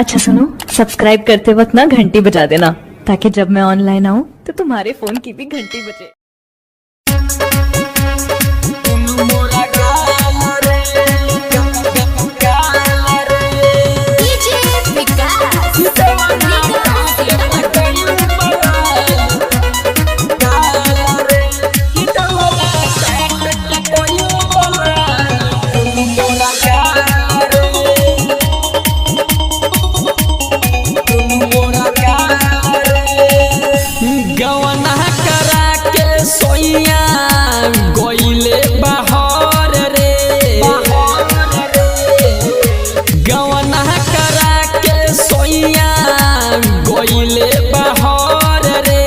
अच्छा सुनो, सब्सक्राइब करते वक्त ना घंटी बजा देना ताकि जब मैं ऑनलाइन आऊँ तो तुम्हारे फोन की भी घंटी बजे। गवना करा के सोइया गोइले बहर रे, गवना करा के सोइया गोइले बहर रे,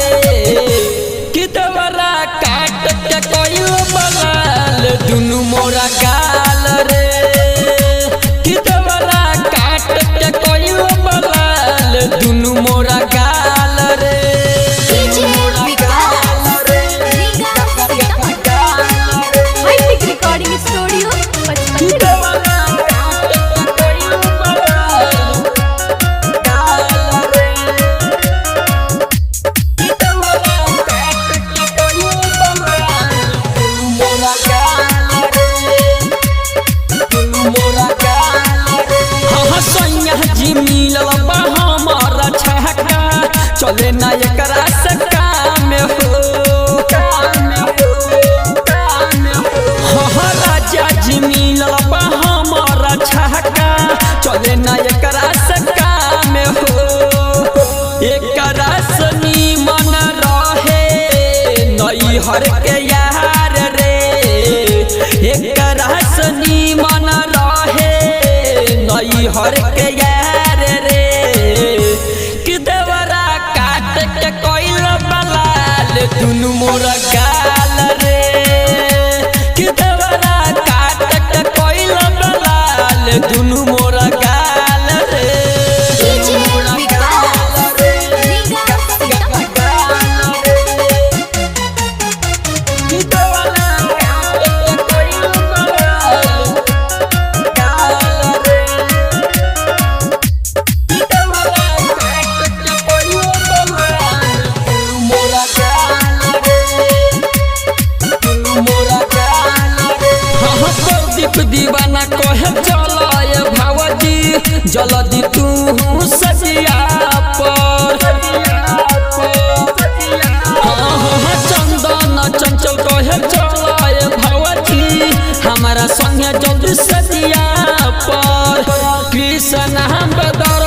कितवरा काट के कोइल बगाल दुनु मोरा गाल रे, कितवरा काट के कोइल बगाल दुनु मोरा गाल रे। जी मिलल बा हमारा छक्का चले ना एकरा से काम हो, हाँ राजा जी मिलल बा हमारा छक्का चले ना एकरा से काम हो, एकरा से निमन रहे नई हर के यार रे, एकरा से निमन रहे नई हर के यार रे, कि देवरा काट के कोइल बलाल दुनु मोरा गाल रे, कि देवरा काट के कोइल बलाल दुनु मोरा गाल रे। दीवाना कहे चलाए भावजी जल्दी तू सजिया पर, हाँ चंदन चंचल कहे चलाए भावजी हमारा संगे जल्दी सजिया पर, कृष्ण हम बदल